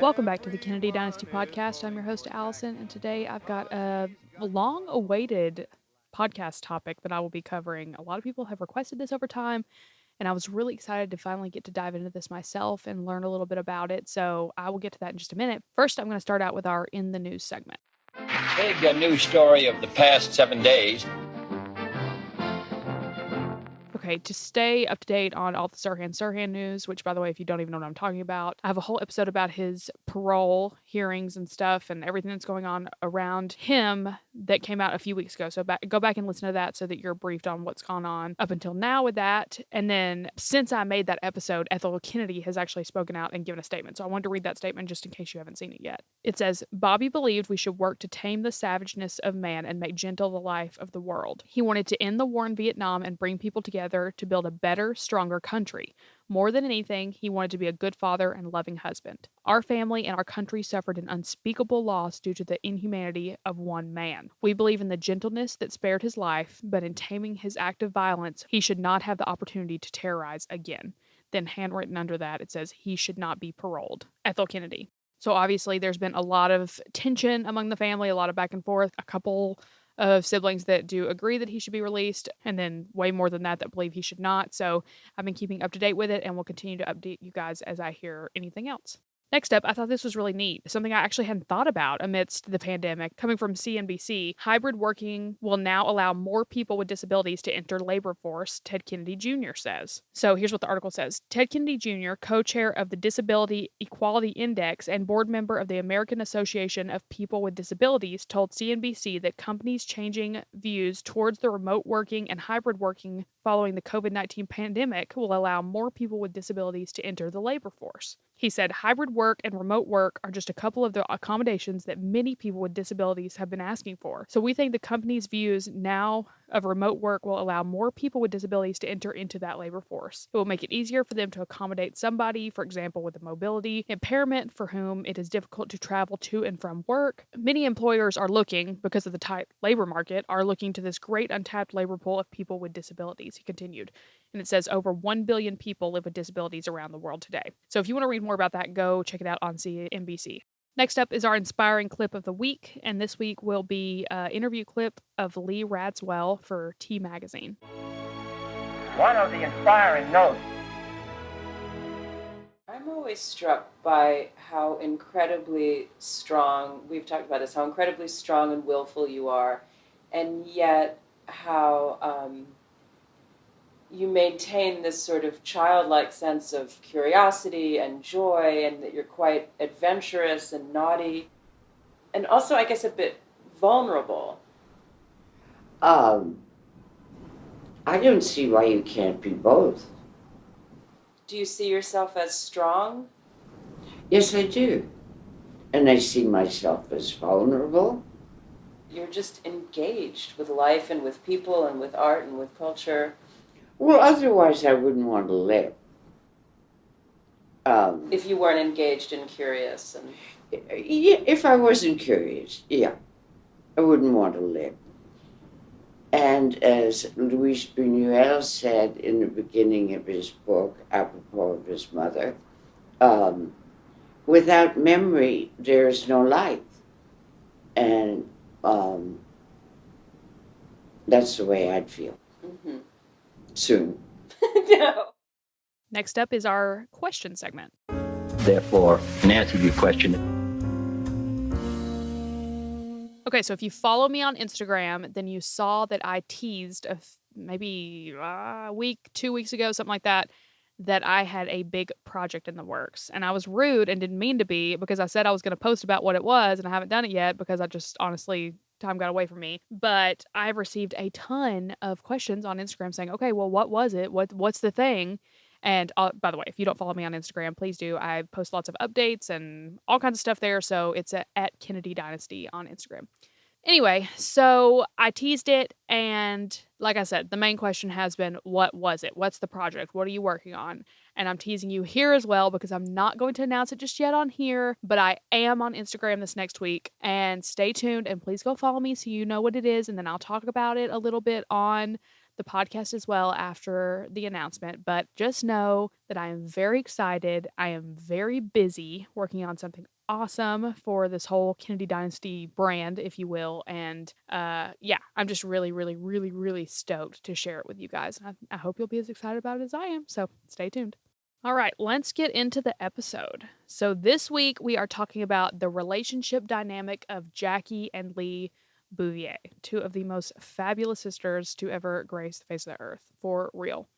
Welcome back to the Kennedy Dynasty podcast. I'm your host, Alyson, and today I've got a long awaited podcast topic that I will be covering. A lot of people have requested this over time, and I was really excited to finally get to dive into this myself and learn a little bit about it. So I will get to that in just a minute. First, I'm going to start out with our In the News segment. Big news story of the past 7 days. Okay, to stay up to date on all the Sirhan news, which, by the way, if you don't even know what I'm talking about, I have a whole episode about his parole hearings and stuff and everything that's going on around him that came out a few weeks ago. So go back and listen to that so that you're briefed on what's gone on up until now with that. And then since I made that episode, Ethel Kennedy has actually spoken out and given a statement. So I wanted to read that statement just in case you haven't seen it yet. It says, Bobby believed we should work to tame the savageness of man and make gentle the life of the world. He wanted to end the war in Vietnam and bring people together to build a better, stronger country. More than anything, he wanted to be a good father and loving husband. Our family and our country suffered an unspeakable loss due to the inhumanity of one man. We believe in the gentleness that spared his life, but in taming his act of violence, he should not have the opportunity to terrorize again. Then handwritten under that, it says he should not be paroled. Ethel Kennedy. So obviously there's been a lot of tension among the family, a lot of back and forth, a couple of siblings that do agree that he should be released, and then way more than that believe he should not. So I've been keeping up to date with it and will continue to update you guys as I hear anything else. Next up, I thought this was really neat. Something I actually hadn't thought about amidst the pandemic. Coming from CNBC, hybrid working will now allow more people with disabilities to enter labor force, Ted Kennedy Jr. says. So here's what the article says. Ted Kennedy Jr., co-chair of the Disability Equality Index and board member of the American Association of People with Disabilities, told CNBC that companies changing views towards the remote working and hybrid working following the COVID-19 pandemic will allow more people with disabilities to enter the labor force. He said hybrid work and remote work are just a couple of the accommodations that many people with disabilities have been asking for. So we think the company's views now of remote work will allow more people with disabilities to enter into that labor force. It will make it easier for them to accommodate somebody, for example, with a mobility impairment for whom it is difficult to travel to and from work. Many employers are looking, because of the tight labor market, are looking to this great untapped labor pool of people with disabilities, he continued. And it says over 1 billion people live with disabilities around the world today. So if you want to read more about that, go check it out on CNBC. Next up is our inspiring clip of the week, and this week will be an interview clip of Lee Radziwill for T Magazine. One of the inspiring notes. I'm always struck by how incredibly strong, we've talked about this, how incredibly strong and willful you are, and yet how you maintain this sort of childlike sense of curiosity and joy, and that you're quite adventurous and naughty, and also, I guess, a bit vulnerable. I don't see why you can't be both. Do you see yourself as strong? Yes, I do. And I see myself as vulnerable. You're just engaged with life and with people and with art and with culture. Well, otherwise I wouldn't want to live. If you weren't engaged and curious. And Yeah, if I wasn't curious, yeah, I wouldn't want to live. And as Luis Buñuel said in the beginning of his book, apropos of his mother, without memory, there's no life. And that's the way I'd feel. Mm-hmm. Soon. No. Next up is our question segment. Therefore, in answer to your question, Okay, so if you follow me on Instagram, then you saw that I teased maybe a week, 2 weeks ago, something like that, that I had a big project in the works. And I was rude and didn't mean to be, because I said I was going to post about what it was, and I haven't done it yet because I just honestly, time got away from me. But I've received a ton of questions on Instagram saying, okay, well, what was it? What's the thing? And by the way, if you don't follow me on Instagram, please do. I post lots of updates and all kinds of stuff there. So it's at Kennedy Dynasty on Instagram. Anyway, so I teased it, and like I said, the main question has been, what was it? What's the project? What are you working on? And I'm teasing you here as well because I'm not going to announce it just yet on here, but I am on Instagram this next week, and stay tuned and please go follow me so you know what it is, and then I'll talk about it a little bit on the podcast as well after the announcement. But just know that I am very excited. I am very busy working on something awesome for this whole Kennedy Dynasty brand, if you will. And yeah, I'm just really, really, really, really stoked to share it with you guys. I hope you'll be as excited about it as I am. So stay tuned. All right, let's get into the episode. So this week we are talking about the relationship dynamic of Jackie and Lee Bouvier, two of the most fabulous sisters to ever grace the face of the earth, for real.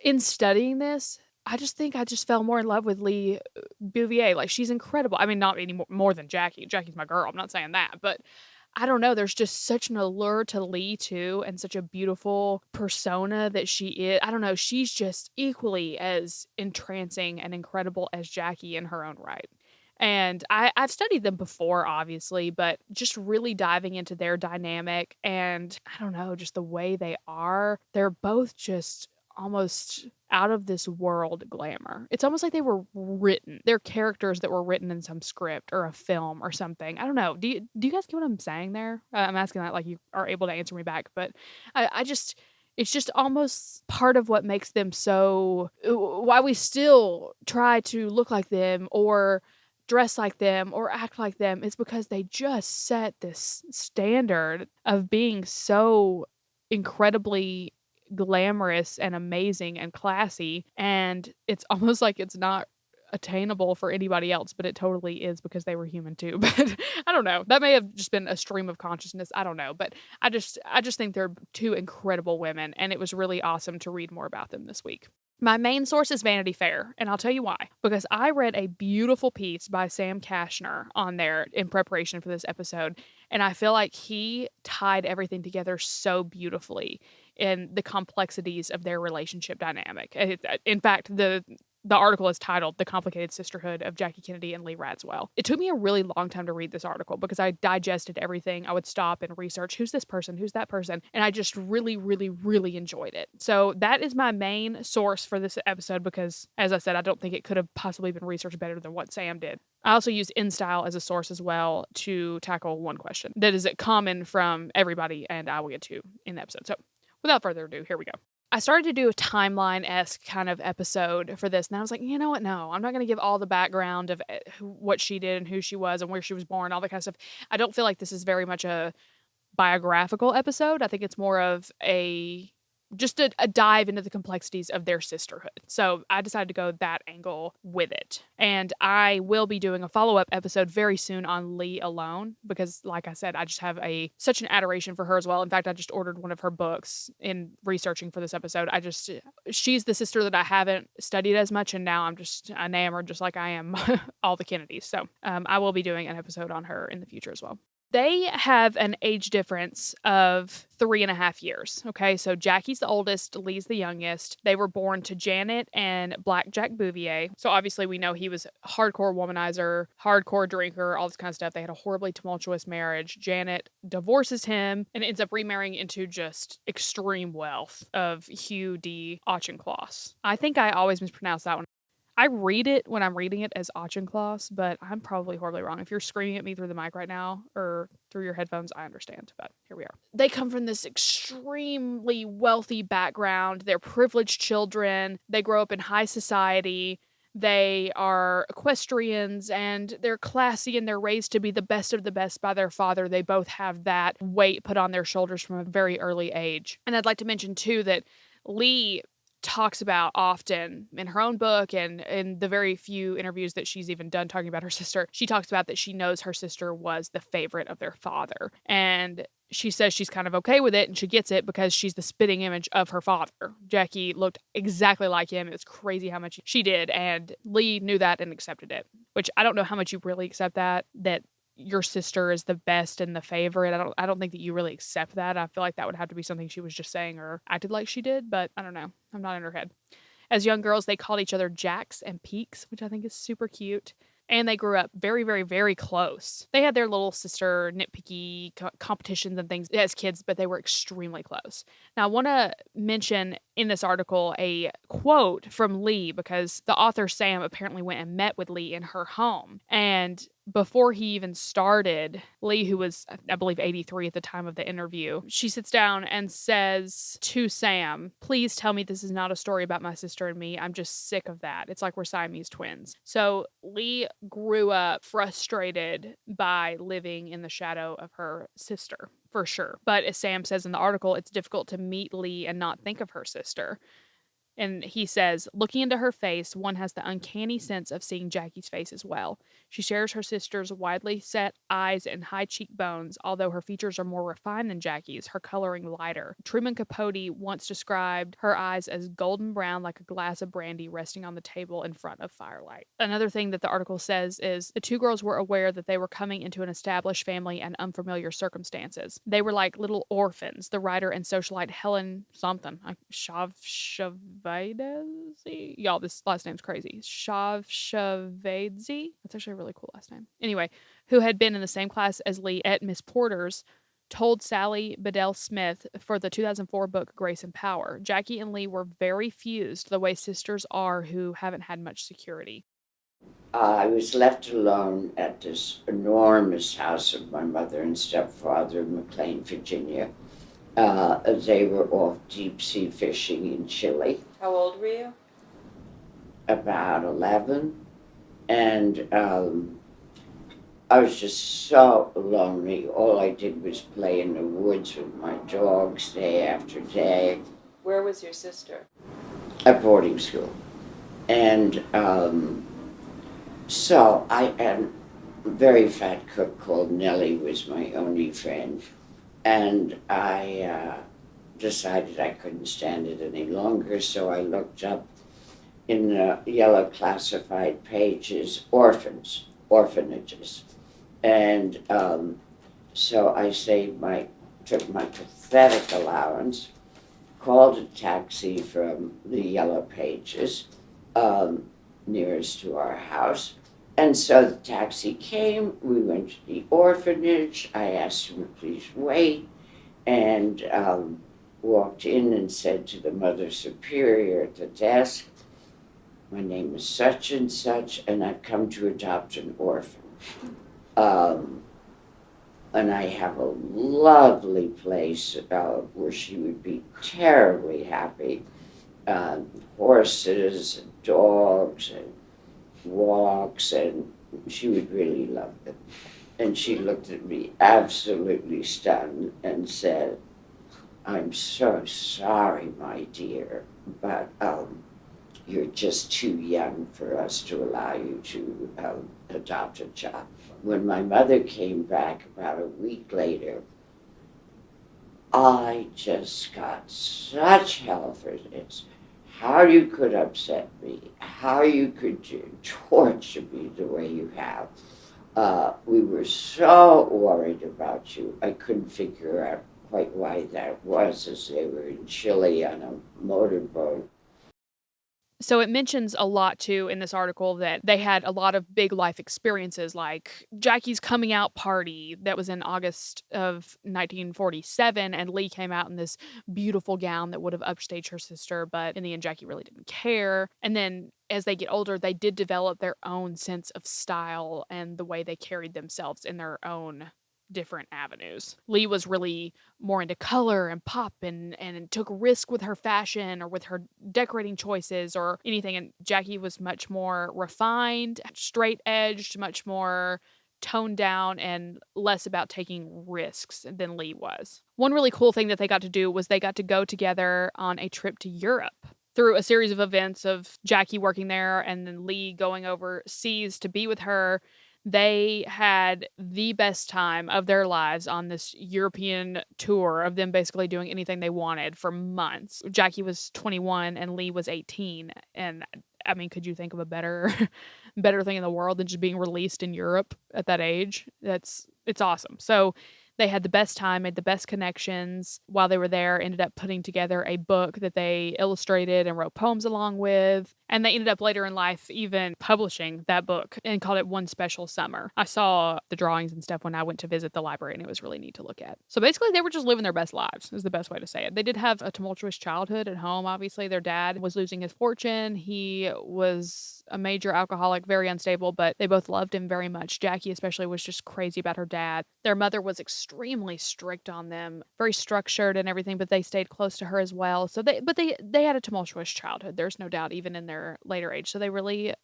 In studying this, I just think I just fell more in love with Lee Bouvier. Like, she's incredible. I mean, not any more than Jackie. Jackie's my girl. I'm not saying that, but I don't know. There's just such an allure to Lee too, and such a beautiful persona that she is. I don't know. She's just equally as entrancing and incredible as Jackie in her own right. And I've studied them before, obviously, but just really diving into their dynamic and I don't know, just the way they are. They're both just almost out of this world glamour. It's almost like they were written. They're characters that were written in some script or a film or something. I don't know. Do you guys get what I'm saying there? I'm asking that like you are able to answer me back, but I just it's just almost part of what makes them so why we still try to look like them or dress like them or act like them is because they just set this standard of being so incredibly glamorous and amazing and classy, and it's almost like it's not attainable for anybody else, but it totally is because they were human too. But I don't know, that may have just been a stream of consciousness, I don't know, but I just think they're two incredible women, and it was really awesome to read more about them this week. My main source is Vanity Fair, and I'll tell you why. Because I read a beautiful piece by Sam Kashner on there in preparation for this episode, and I feel like he tied everything together so beautifully in the complexities of their relationship dynamic. In fact, the article is titled The Complicated Sisterhood of Jackie Kennedy and Lee Radziwill. It took me a really long time to read this article because I digested everything. I would stop and research who's this person, who's that person, and I just really, really, really enjoyed it. So that is my main source for this episode because, as I said, I don't think it could have possibly been researched better than what Sam did. I also use InStyle as a source as well to tackle one question that is common from everybody, and I will get to in the episode. So without further ado, here we go. I started to do a timeline-esque kind of episode for this, and I was like, you know what? No, I'm not going to give all the background of what she did and who she was and where she was born, all that kind of stuff. I don't feel like this is very much a biographical episode. I think it's more of just a dive into the complexities of their sisterhood. So I decided to go that angle with it. And I will be doing a follow-up episode very soon on Lee alone because, like I said, I just have such an adoration for her as well. In fact, I just ordered one of her books in researching for this episode. She's the sister that I haven't studied as much, and now I'm just enamored just like I am all the Kennedys. So I will be doing an episode on her in the future as well. They have an age difference of 3.5 years. Okay, so Jackie's the oldest, Lee's the youngest. They were born to Janet and Black Jack Bouvier. So obviously we know he was hardcore womanizer, hardcore drinker, all this kind of stuff. They had a horribly tumultuous marriage. Janet divorces him and ends up remarrying into just extreme wealth of Hugh D. Auchincloss. I think I always mispronounce that one. I read it when I'm reading it as Auchincloss, but I'm probably horribly wrong. If you're screaming at me through the mic right now or through your headphones, I understand, but here we are. They come from this extremely wealthy background. They're privileged children. They grow up in high society. They are equestrians and they're classy and they're raised to be the best of the best by their father. They both have that weight put on their shoulders from a very early age. And I'd like to mention too that Lee talks about often in her own book and in the very few interviews that she's even done talking about her sister, she talks about that she knows her sister was the favorite of their father. And she says she's kind of okay with it and she gets it because she's the spitting image of her father. Jackie looked exactly like him. It was crazy how much she did. And Lee knew that and accepted it, which I don't know how much you really accept that your sister is the best and the favorite. I don't think that you really accept that. I feel like that would have to be something she was just saying or acted like she did, but I don't know. I'm not in her head. As young girls, they called each other Jacks and Peaks, which I think is super cute. And they grew up very, very, very close. They had their little sister nitpicky competitions and things as kids, but they were extremely close. Now, I want to mention in this article a quote from Lee, because the author Sam apparently went and met with Lee in her home. And before he even started, Lee, who was, I believe, 83 at the time of the interview, she sits down and says to Sam, "Please tell me this is not a story about my sister and me. I'm just sick of that. It's like we're Siamese twins." So Lee grew up frustrated by living in the shadow of her sister, for sure. But as Sam says in the article, it's difficult to meet Lee and not think of her sister. And he says, looking into her face, one has the uncanny sense of seeing Jackie's face as well. She shares her sister's widely set eyes and high cheekbones, although her features are more refined than Jackie's, her coloring lighter. Truman Capote once described her eyes as golden brown, like a glass of brandy resting on the table in front of firelight. Another thing that the article says is the two girls were aware that they were coming into an established family and unfamiliar circumstances. They were like little orphans. The writer and socialite Helen something, Shavadzi? Y'all, this last name's crazy. Shavadzi? That's actually a really cool last name. Anyway, who had been in the same class as Lee at Miss Porter's, told Sally Bedell Smith for the 2004 book Grace and Power. Jackie and Lee were very fused, the way sisters are who haven't had much security. I was left alone at this enormous house of my mother and stepfather in McLean, Virginia. They were off deep sea fishing in Chile. How old were you? About 11. And I was just so lonely. All I did was play in the woods with my dogs day after day. Where was your sister? At boarding school. And so I had a very fat cook called Nellie was my only friend. And I decided I couldn't stand it any longer, so I looked up in the yellow classified pages, orphanages. And so I took my pathetic allowance, called a taxi from the yellow pages nearest to our house. And so the taxi came, we went to the orphanage, I asked him to please wait, and walked in and said to the Mother Superior at the desk, "My name is such and such, and I've come to adopt an orphan. And I have a lovely place where she would be terribly happy. Horses, and dogs, and walks, and she would really love them." And she looked at me absolutely stunned and said, "I'm so sorry, my dear, but you're just too young for us to allow you to adopt a child." When my mother came back about a week later, I just got such hell for this. How you could upset me, how you could torture me the way you have. We were so worried about you. I couldn't figure out quite why that was, as they were in Chile on a motorboat. So it mentions a lot too in this article that they had a lot of big life experiences, like Jackie's coming out party that was in August of 1947, and Lee came out in this beautiful gown that would have upstaged her sister, but in the end Jackie really didn't care. And then as they get older, they did develop their own sense of style and the way they carried themselves in their own different avenues. Lee was really more into color and pop and took risk with her fashion or with her decorating choices or anything. And Jackie was much more refined, straight edged, much more toned down and less about taking risks than Lee was. One really cool thing that they got to do was they got to go together on a trip to Europe. Through a series of events of Jackie working there and then Lee going overseas to be with her, they had the best time of their lives on this European tour of them basically doing anything they wanted for months. Jackie was 21 and Lee was 18. And I mean, could you think of a better better thing in the world than just being released in Europe at that age? It's awesome. So They had the best time, made the best connections while they were there, ended up putting together a book that they illustrated and wrote poems along with. And they ended up later in life even publishing that book and called it One Special Summer. I saw the drawings and stuff when I went to visit the library, and it was really neat to look at. So basically, they were just living their best lives, is the best way to say it. They did have a tumultuous childhood at home. Obviously, their dad was losing his fortune. He was a major alcoholic, very unstable, but they both loved him very much. Jackie, especially, was just crazy about her dad. Their mother was extremely strict on them, very structured and everything, but they stayed close to her as well. So they had a tumultuous childhood. There's no doubt, even in their later age. So they really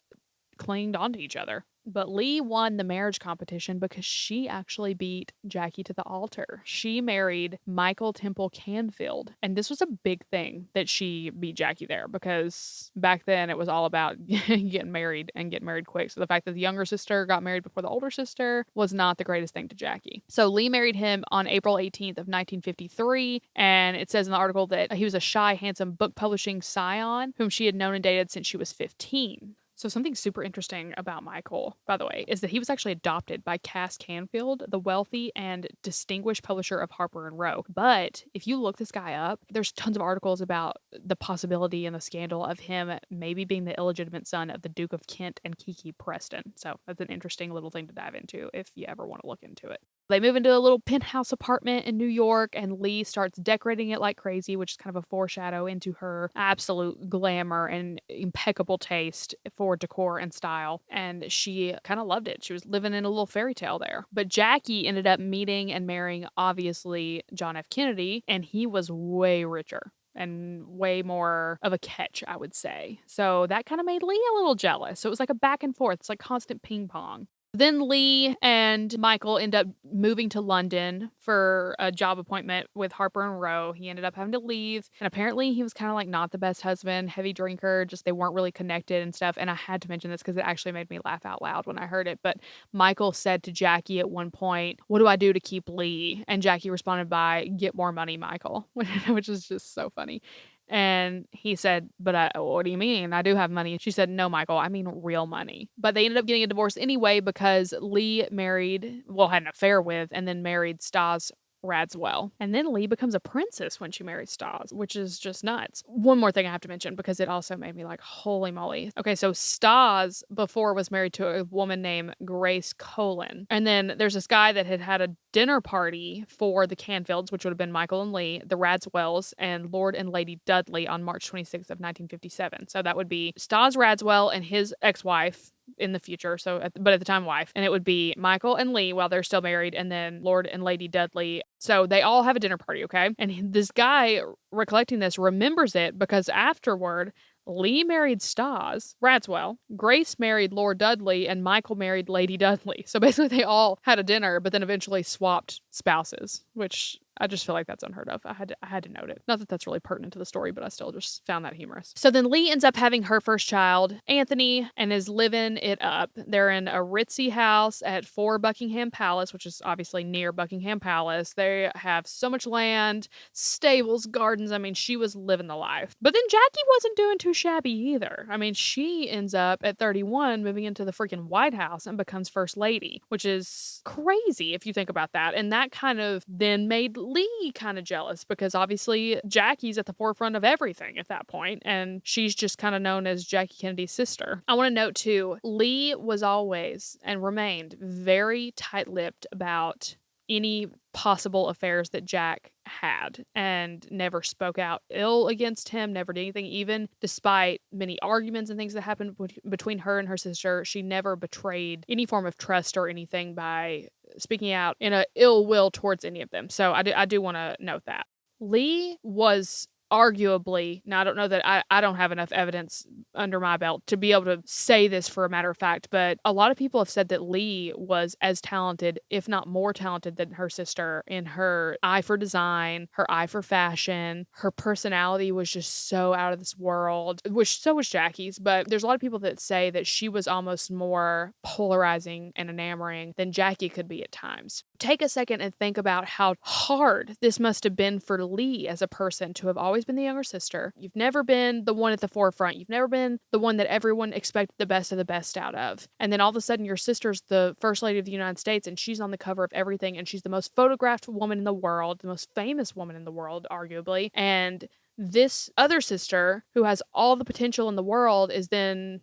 clinged onto each other. But Lee won the marriage competition because she actually beat Jackie to the altar. She married Michael Temple Canfield. And this was a big thing that she beat Jackie there, because back then it was all about getting married and getting married quick. So the fact that the younger sister got married before the older sister was not the greatest thing to Jackie. So Lee married him on April 18th of 1953. And it says in the article that he was a shy, handsome book publishing scion whom she had known and dated since she was 15. So something super interesting about Michael, by the way, is that he was actually adopted by Cass Canfield, the wealthy and distinguished publisher of Harper and Row. But if you look this guy up, there's tons of articles about the possibility and the scandal of him maybe being the illegitimate son of the Duke of Kent and Kiki Preston. So that's an interesting little thing to dive into if you ever want to look into it. They move into a little penthouse apartment in New York, and Lee starts decorating it like crazy, which is kind of a foreshadow into her absolute glamour and impeccable taste for decor and style. And she kind of loved it. She was living in a little fairy tale there. But Jackie ended up meeting and marrying, obviously, John F. Kennedy, and he was way richer and way more of a catch, I would say. So that kind of made Lee a little jealous. So it was like a back and forth. It's like constant ping pong. Then Lee and Michael end up moving to London for a job appointment with Harper and Row. He ended up having to leave. And apparently he was kind of like not the best husband, heavy drinker, just they weren't really connected and stuff. And I had to mention this because it actually made me laugh out loud when I heard it. But Michael said to Jackie at one point, "What do I do to keep Lee?" And Jackie responded by, "Get more money, Michael," which is just so funny. And he said, "But what do you mean? I do have money." She said, "No, Michael, I mean real money." But they ended up getting a divorce anyway because Lee had an affair with, and then married Stas Radziwill. And then Lee becomes a princess when she marries Stas, which is just nuts. One more thing I have to mention because it also made me like, holy moly. Okay, so Stas before was married to a woman named Grace Colin. And then there's this guy that had a dinner party for the Canfields, which would have been Michael and Lee, the Radziwills, and Lord and Lady Dudley on March 26th of 1957. So that would be Stas Radziwill and his ex-wife in the future, but at the time wife, and it would be Michael and Lee while they're still married, and then Lord and Lady Dudley. So they all have a dinner party, okay? And this guy recollecting this remembers it because afterward Lee married Stas Radziwill, Grace married Lord Dudley, and Michael married Lady Dudley. So basically they all had a dinner, but then eventually swapped spouses, which I just feel like that's unheard of. I had to note it. Not that that's really pertinent to the story, but I still just found that humorous. So then Lee ends up having her first child, Anthony, and is living it up. They're in a ritzy house at 4 Buckingham Palace, which is obviously near Buckingham Palace. They have so much land, stables, gardens. I mean, she was living the life. But then Jackie wasn't doing too shabby either. I mean, she ends up at 31 moving into the freaking White House and becomes First Lady, which is crazy if you think about that. And that kind of then made Lee kind of jealous because obviously Jackie's at the forefront of everything at that point, and she's just kind of known as Jackie Kennedy's sister. I want to note too, Lee was always and remained very tight-lipped about any possible affairs that Jack had and never spoke out ill against him, never did anything, even despite many arguments and things that happened between her and her sister. She never betrayed any form of trust or anything by speaking out in a ill will towards any of them. So I do want to note that. Lee was arguably, now I don't know that I don't have enough evidence under my belt to be able to say this for a matter of fact, but a lot of people have said that Lee was as talented, if not more talented than her sister in her eye for design, her eye for fashion. Her personality was just so out of this world, which so was Jackie's, but there's a lot of people that say that she was almost more polarizing and enamoring than Jackie could be at times. take a second and think about how hard this must have been for Lee as a person to have always been the younger sister. You've never been the one at the forefront. You've never been the one that everyone expected the best of the best out of. And then all of a sudden your sister's the first lady of the United States and she's on the cover of everything and she's the most photographed woman in the world, the most famous woman in the world, arguably. And this other sister who has all the potential in the world is then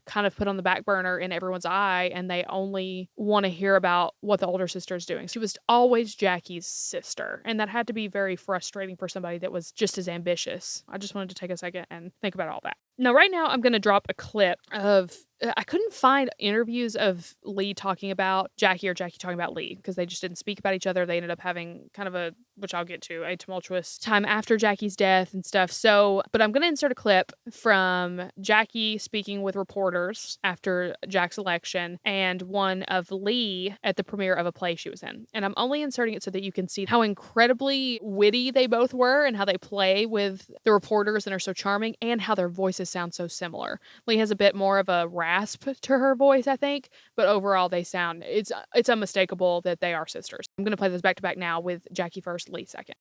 kind of put on the back burner in everyone's eye, and they only want to hear about what the older sister is doing. She was always Jackie's sister, and that had to be very frustrating for somebody that was just as ambitious. I just wanted to take a second and think about all that. Now, right now, I'm going to drop a clip of I couldn't find interviews of Lee talking about Jackie or Jackie talking about Lee because they just didn't speak about each other. They ended up having kind of a, which I'll get to, a tumultuous time after Jackie's death and stuff. So, but I'm going to insert a clip from Jackie speaking with reporters after Jack's election and one of Lee at the premiere of a play she was in. And I'm only inserting it so that you can see how incredibly witty they both were and how they play with the reporters and are so charming and how their voices sound so similar. Lee has a bit more of a rasp to her voice, I think, but overall they sound, it's unmistakable that they are sisters. I'm going to play this back to back now with Jackie first, Lee second.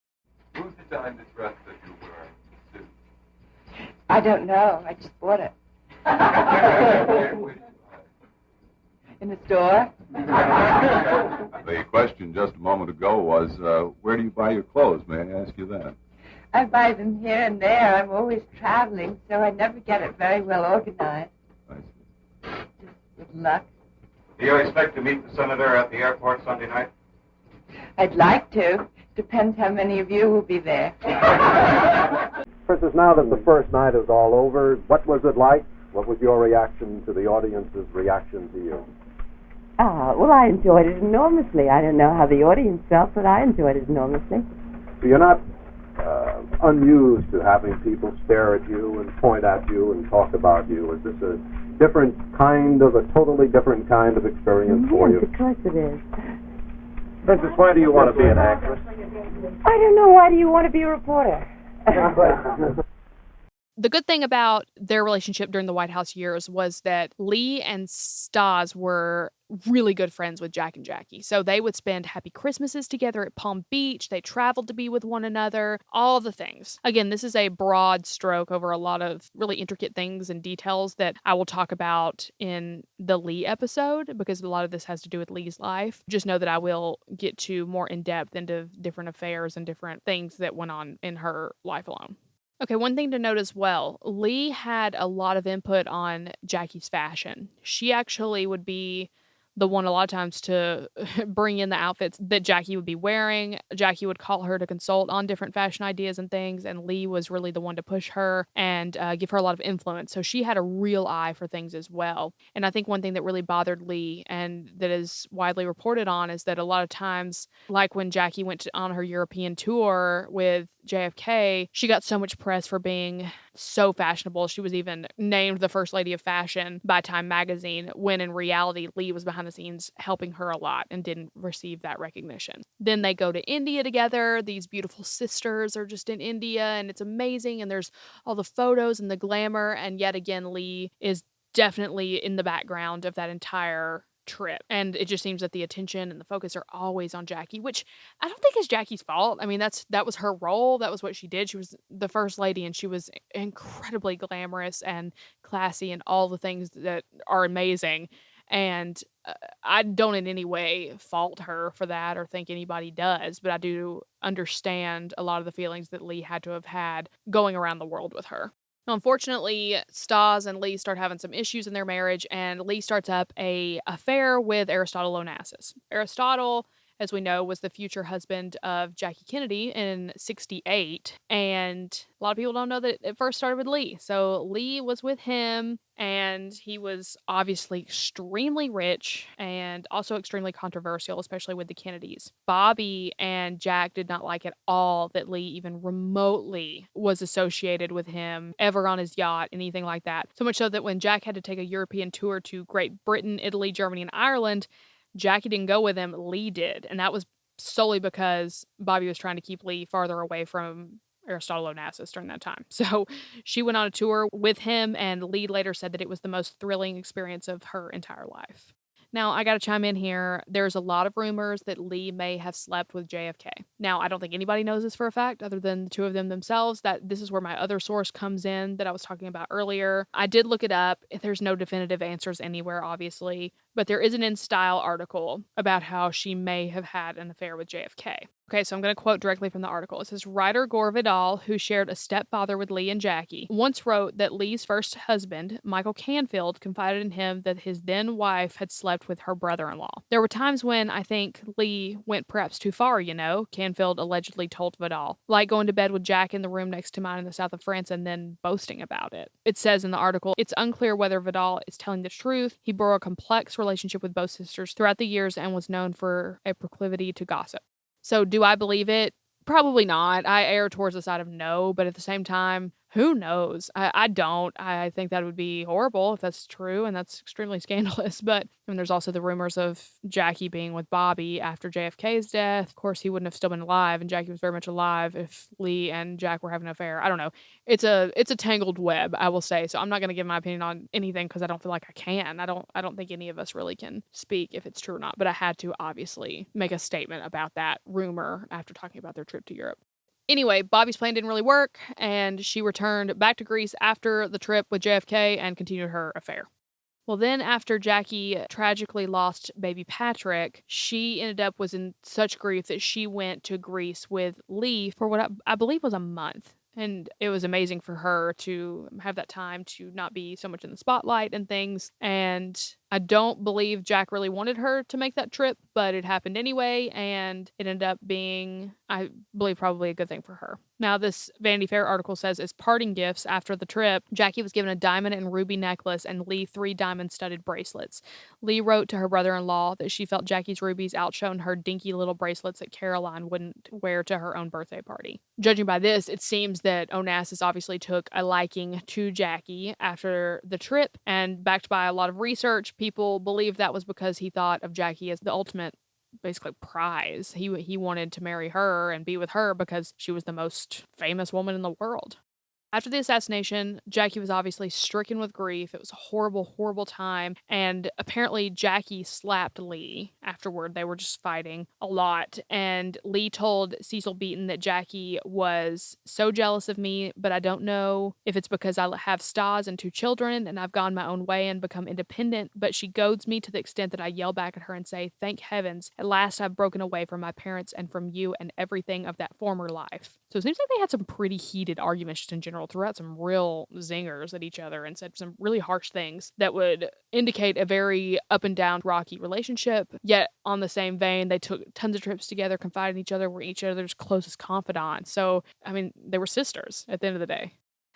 Who designed the dress that you're wearing? The suit? I don't know. I just bought it. Where did you buy it? In the store? The question just a moment ago was, where do you buy your clothes? May I ask you that? I buy them here and there. I'm always traveling, so I never get it very well organized. I see. Just with luck. Do you expect to meet the senator at the airport Sunday night? I'd like to. Depends how many of you will be there. Princess, now that the first night is all over, what was it like? What was your reaction to the audience's reaction to you? Well, I enjoyed it enormously. I don't know how the audience felt, but I enjoyed it enormously. So you're not unused to having people stare at you and point at you and talk about you. Is this a totally different kind of experience for you? Yes, of course it is. Princess, why do you want to be an actress? I don't know. Why do you want to be a reporter? The good thing about their relationship during the White House years was that Lee and Stas were really good friends with Jack and Jackie. So they would spend happy Christmases together at Palm Beach. They traveled to be with one another, all the things. Again, this is a broad stroke over a lot of really intricate things and details that I will talk about in the Lee episode because a lot of this has to do with Lee's life. Just know that I will get to more in depth into different affairs and different things that went on in her life alone. Okay, one thing to note as well, Lee had a lot of input on Jackie's fashion. She actually would be the one a lot of times to bring in the outfits that Jackie would be wearing. Jackie would call her to consult on different fashion ideas and things, and Lee was really the one to push her and give her a lot of influence. So she had a real eye for things as well. And I think one thing that really bothered Lee and that is widely reported on is that a lot of times, like when Jackie went on her European tour with JFK, she got so much press for being so fashionable. She was even named the First Lady of Fashion by Time magazine, when in reality, Lee was behind the scenes helping her a lot and didn't receive that recognition. Then they go to India together. These beautiful sisters are just in India, and it's amazing, and there's all the photos and the glamour, and yet again, Lee is definitely in the background of that entire trip. And it just seems that the attention and the focus are always on Jackie, which I don't think is Jackie's fault. I mean, that was her role. That was what she did. She was the first lady and she was incredibly glamorous and classy and all the things that are amazing. And I don't in any way fault her for that or think anybody does, but I do understand a lot of the feelings that Lee had to have had going around the world with her. Unfortunately, Stas and Lee start having some issues in their marriage, and Lee starts up an affair with Aristotle Onassis. Aristotle, as we know, was the future husband of Jackie Kennedy in '68, and a lot of people don't know that it first started with Lee. So Lee was with him, and he was obviously extremely rich and also extremely controversial, especially with the Kennedys. Bobby and Jack did not like at all that Lee even remotely was associated with him, ever on his yacht, anything like that. So much so that when Jack had to take a European tour to Great Britain, Italy, Germany, and Ireland, Jackie didn't go with him, Lee did. And that was solely because Bobby was trying to keep Lee farther away from Aristotle Onassis during that time. So she went on a tour with him, and Lee later said that it was the most thrilling experience of her entire life. Now, I gotta chime in here. There's a lot of rumors that Lee may have slept with JFK. Now, I don't think anybody knows this for a fact other than the two of them themselves. That this is where my other source comes in that I was talking about earlier. I did look it up. There's no definitive answers anywhere, obviously, but there is an InStyle article about how she may have had an affair with JFK. Okay, so I'm going to quote directly from the article. It says, writer Gore Vidal, who shared a stepfather with Lee and Jackie, once wrote that Lee's first husband, Michael Canfield, confided in him that his then wife had slept with her brother-in-law. There were times when I think Lee went perhaps too far, Canfield allegedly told Vidal, like going to bed with Jack in the room next to mine in the south of France and then boasting about it. It says in the article, it's unclear whether Vidal is telling the truth. He bore a complex relationship with both sisters throughout the years and was known for a proclivity to gossip. So do I believe it? Probably not. I err towards the side of no, but at the same time, who knows? I don't. I think that would be horrible if that's true, and that's extremely scandalous. But there's also the rumors of Jackie being with Bobby after JFK's death. Of course, he wouldn't have still been alive, and Jackie was very much alive if Lee and Jack were having an affair. I don't know. It's a tangled web, I will say. So I'm not going to give my opinion on anything because I don't feel like I can. I don't think any of us really can speak if it's true or not. But I had to obviously make a statement about that rumor after talking about their trip to Europe. Anyway, Bobby's plan didn't really work, and she returned back to Greece after the trip with JFK and continued her affair. Well, then after Jackie tragically lost baby Patrick, she was in such grief that she went to Greece with Lee for what I believe was a month. And it was amazing for her to have that time to not be so much in the spotlight and things. And I don't believe Jack really wanted her to make that trip, but it happened anyway, and it ended up being, I believe, probably a good thing for her. Now, this Vanity Fair article says, as parting gifts after the trip, Jackie was given a diamond and ruby necklace and Lee 3 diamond-studded bracelets. Lee wrote to her brother-in-law that she felt Jackie's rubies outshone her dinky little bracelets that Caroline wouldn't wear to her own birthday party. Judging by this, it seems that Onassis obviously took a liking to Jackie after the trip, and backed by a lot of research, people believe that was because he thought of Jackie as the ultimate, basically, prize. He wanted to marry her and be with her because she was the most famous woman in the world. After the assassination, Jackie was obviously stricken with grief. It was a horrible, horrible time. And apparently Jackie slapped Lee afterward. They were just fighting a lot. And Lee told Cecil Beaton that Jackie was so jealous of me, but I don't know if it's because I have stars and 2 children and I've gone my own way and become independent, but she goads me to the extent that I yell back at her and say, thank heavens, at last I've broken away from my parents and from you and everything of that former life. So it seems like they had some pretty heated arguments just in general, threw out some real zingers at each other and said some really harsh things that would indicate a very up and down rocky relationship. Yet on the same vein, they took tons of trips together, confided in each other, were each other's closest confidants. So, they were sisters at the end of the day.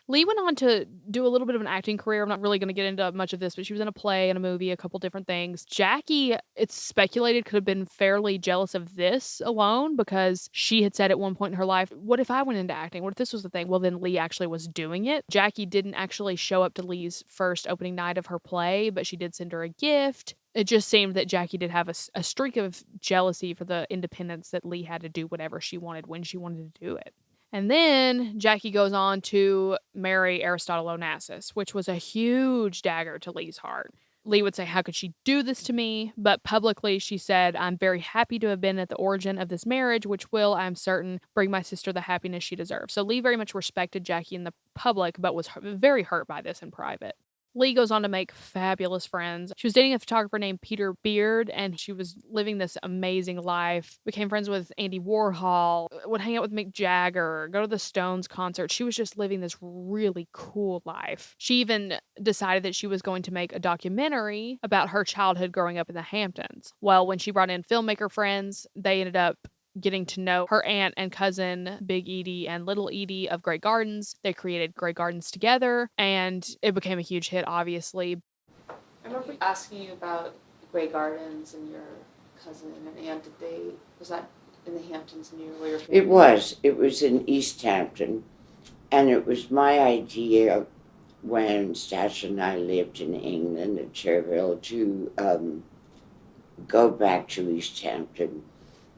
Lee went on to do a little bit of an acting career. I'm not really going to get into much of this, but she was in a play and a movie, a couple different things. Jackie, it's speculated, could have been fairly jealous of this alone because she had said at one point in her life, what if I went into acting? What if this was the thing? Well, then Lee actually was doing it. Jackie didn't actually show up to Lee's first opening night of her play, but she did send her a gift. It just seemed that Jackie did have a streak of jealousy for the independence that Lee had to do whatever she wanted when she wanted to do it. And then Jackie goes on to marry Aristotle Onassis, which was a huge dagger to Lee's heart. Lee would say, how could she do this to me? But publicly she said, I'm very happy to have been at the origin of this marriage, which will, I am certain, bring my sister the happiness she deserves. So Lee very much respected Jackie in the public, but was very hurt by this in private. Lee goes on to make fabulous friends. She was dating a photographer named Peter Beard, and she was living this amazing life. Became friends with Andy Warhol, would hang out with Mick Jagger, go to the Stones concert. She was just living this really cool life. She even decided that she was going to make a documentary about her childhood growing up in the Hamptons. Well, when she brought in filmmaker friends, they ended up getting to know her aunt and cousin, Big Edie and Little Edie of Grey Gardens. They created Grey Gardens together, and it became a huge hit, obviously. I remember asking you about Grey Gardens and your cousin and aunt. Was that in the Hamptons near where your family? It was. It was in East Hampton, and it was my idea when Stasha and I lived in England at Cherville to go back to East Hampton,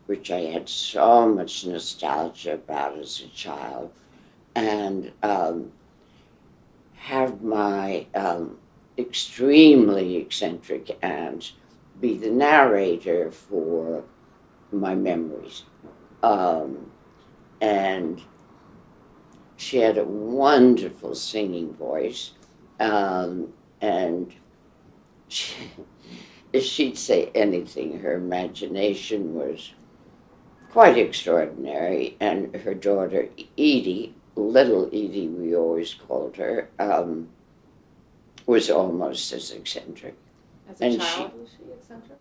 which I had so much nostalgia about as a child, and have my extremely eccentric aunt be the narrator for my memories. And she had a wonderful singing voice. And she'd say anything. Her imagination was quite extraordinary. And her daughter, Edie, little Edie, we always called her, was almost as eccentric. As a child, was she eccentric?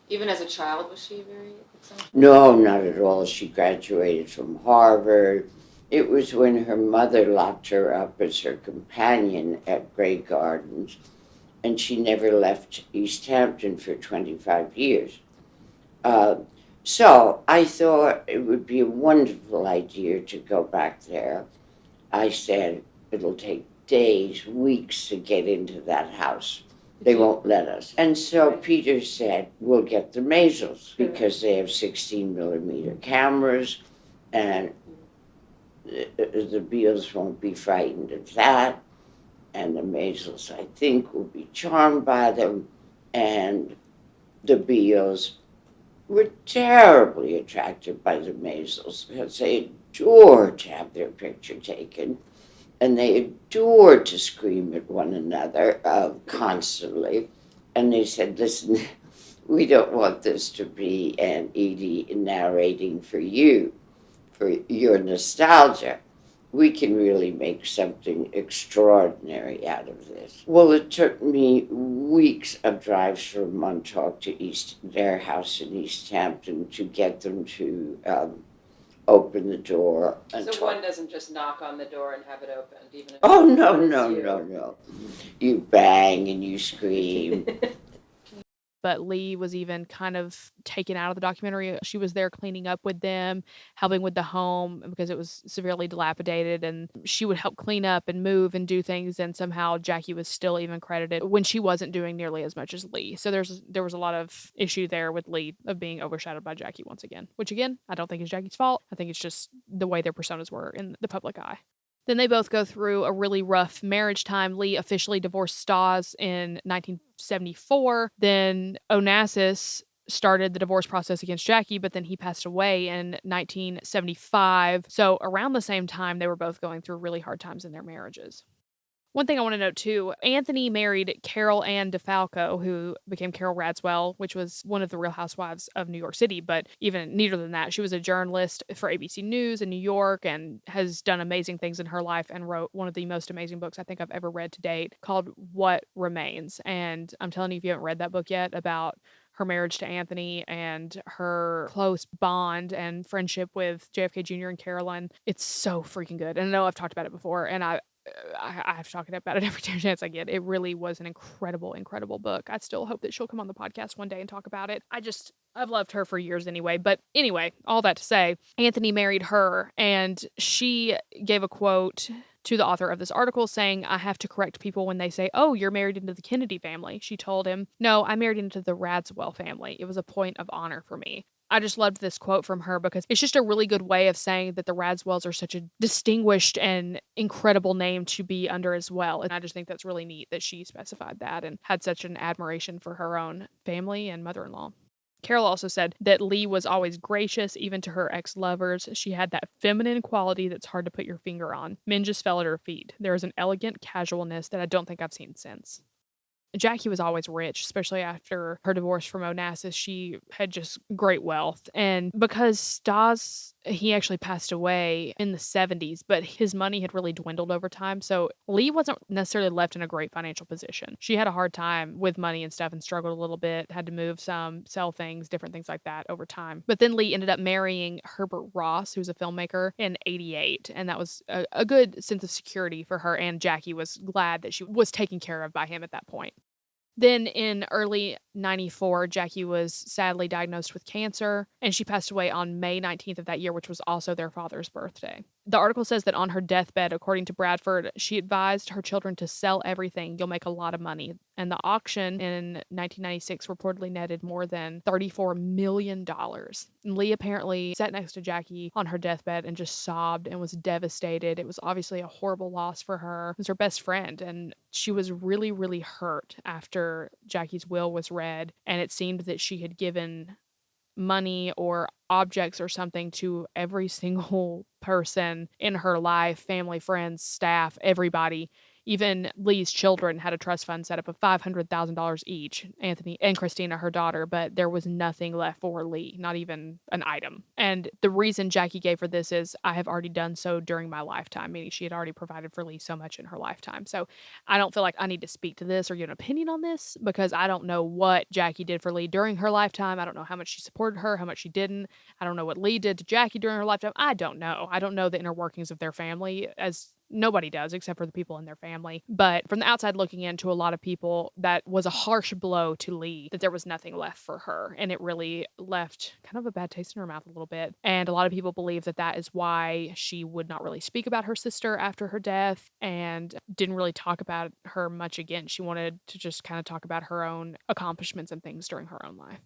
Even as a child, was she very eccentric? No, not at all. She graduated from Harvard. It was when her mother locked her up as her companion at Grey Gardens, and she never left East Hampton for 25 years. So I thought it would be a wonderful idea to go back there. I said, it'll take days, weeks to get into that house. They won't let us. And so Peter said, we'll get the Maisels because they have 16 millimeter cameras, and the Beals won't be frightened of that. And the Maisels, I think, will be charmed by them. And the Beals were terribly attracted by the Maisels because they adored to have their picture taken. And they adored to scream at one another constantly. And they said, listen, we don't want this to be an Edie narrating for you, for your nostalgia. We can really make something extraordinary out of this. Well, it took me weeks of drives from Montauk to their house in East Hampton to get them to open the door. And so one doesn't just knock on the door and have it opened, even if oh, no. You bang and you scream. But Lee was even kind of taken out of the documentary. She was there cleaning up with them, helping with the home because it was severely dilapidated, and she would help clean up and move and do things, and somehow Jackie was still even credited when she wasn't doing nearly as much as Lee. So there was a lot of issue there with Lee of being overshadowed by Jackie once again, which again, I don't think is Jackie's fault. I think it's just the way their personas were in the public eye. Then they both go through a really rough marriage time. Lee officially divorced Stas in 1974. Then Onassis started the divorce process against Jackie, but then he passed away in 1975. So around the same time, they were both going through really hard times in their marriages. One thing I want to note too, Anthony married Carol Ann DeFalco, who became Carol Radziwill, which was one of the Real Housewives of New York City, but even neater than that. She was a journalist for ABC News in New York and has done amazing things in her life and wrote one of the most amazing books I think I've ever read to date called What Remains. And I'm telling you, if you haven't read that book yet about her marriage to Anthony and her close bond and friendship with JFK Jr. and Carolyn, it's so freaking good. And I know I've talked about it before, and I have to talk about it every chance I get. It really was an incredible, incredible book. I still hope that she'll come on the podcast one day and talk about it. I've loved her for years anyway. But anyway, all that to say, Anthony married her, and she gave a quote to the author of this article saying, I have to correct people when they say, oh, you're married into the Kennedy family. She told him, no, I married into the Radziwill family. It was a point of honor for me. I just loved this quote from her because it's just a really good way of saying that the Radziwills are such a distinguished and incredible name to be under as well. And I just think that's really neat that she specified that and had such an admiration for her own family and mother-in-law. Carol also said that Lee was always gracious, even to her ex-lovers. She had that feminine quality that's hard to put your finger on. Men just fell at her feet. There was an elegant casualness that I don't think I've seen since. Jackie was always rich, especially after her divorce from Onassis. She had just great wealth. And because Stas, he actually passed away in the 70s, but his money had really dwindled over time. So Lee wasn't necessarily left in a great financial position. She had a hard time with money and stuff and struggled a little bit, had to move some, sell things, different things like that over time. But then Lee ended up marrying Herbert Ross, who's a filmmaker, in 88. And that was a good sense of security for her. And Jackie was glad that she was taken care of by him at that point. Then in early 94, Jackie was sadly diagnosed with cancer, and she passed away on May 19th of that year, which was also their father's birthday. The article says that on her deathbed, according to Bradford, she advised her children to sell everything. You'll make a lot of money. And the auction in 1996 reportedly netted more than $34 million. And Lee apparently sat next to Jackie on her deathbed and just sobbed and was devastated. It was obviously a horrible loss for her. It was her best friend, and she was really, really hurt after Jackie's will was read, and it seemed that she had given money or objects or something to every single person in her life, family, friends, staff, everybody. Even Lee's children had a trust fund set up of $500,000 each, Anthony and Christina, her daughter, but there was nothing left for Lee, not even an item. And the reason Jackie gave for this is, I have already done so during my lifetime, meaning she had already provided for Lee so much in her lifetime. So I don't feel like I need to speak to this or give an opinion on this, because I don't know what Jackie did for Lee during her lifetime. I don't know how much she supported her, how much she didn't. I don't know what Lee did to Jackie during her lifetime. I don't know. I don't know the inner workings of their family, as nobody does except for the people in their family. But from the outside looking in, to a lot of people, that was a harsh blow to Lee, that there was nothing left for her. And it really left kind of a bad taste in her mouth a little bit. And a lot of people believe that that is why she would not really speak about her sister after her death and didn't really talk about her much again. She wanted to just kind of talk about her own accomplishments and things during her own life.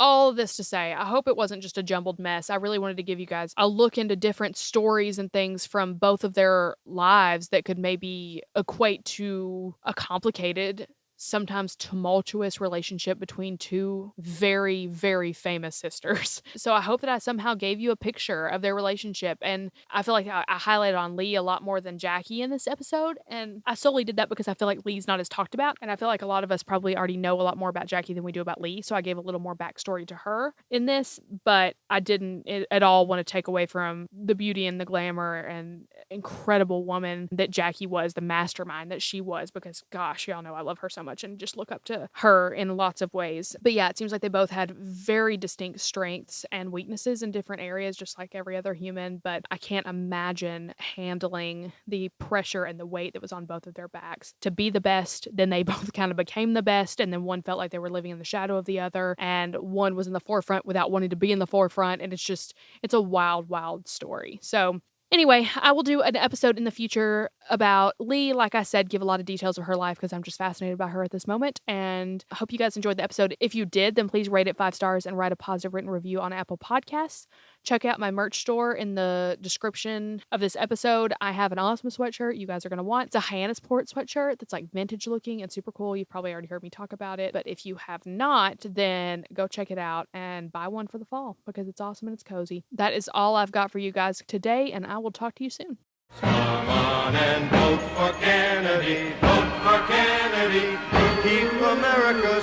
All of this to say, I hope it wasn't just a jumbled mess. I really wanted to give you guys a look into different stories and things from both of their lives that could maybe equate to a complicated, sometimes tumultuous relationship between two very, very famous sisters. So I hope that I somehow gave you a picture of their relationship. And I feel like I highlighted on Lee a lot more than Jackie in this episode. And I solely did that because I feel like Lee's not as talked about. And I feel like a lot of us probably already know a lot more about Jackie than we do about Lee. So I gave a little more backstory to her in this. But I didn't at all want to take away from the beauty and the glamour and incredible woman that Jackie was, the mastermind that she was, because gosh, y'all know I love her so much and just look up to her in lots of ways. But yeah, it seems like they both had very distinct strengths and weaknesses in different areas, just like every other human. But I can't imagine handling the pressure and the weight that was on both of their backs to be the best. Then they both kind of became the best, and then one felt like they were living in the shadow of the other, and one was in the forefront without wanting to be in the forefront. And it's a wild, wild story. So anyway, I will do an episode in the future about Lee. Like I said, give a lot of details of her life because I'm just fascinated by her at this moment. And I hope you guys enjoyed the episode. If you did, then please rate it 5 stars and write a positive written review on Apple Podcasts. Check out my merch store in the description of this episode. I have an awesome sweatshirt you guys are going to want. It's a Hyannisport sweatshirt that's like vintage looking and super cool. You've probably already heard me talk about it. But if you have not, then go check it out and buy one for the fall because it's awesome and it's cozy. That is all I've got for you guys today, and I will talk to you soon. Come on and vote for Kennedy. Vote for Kennedy. Keep America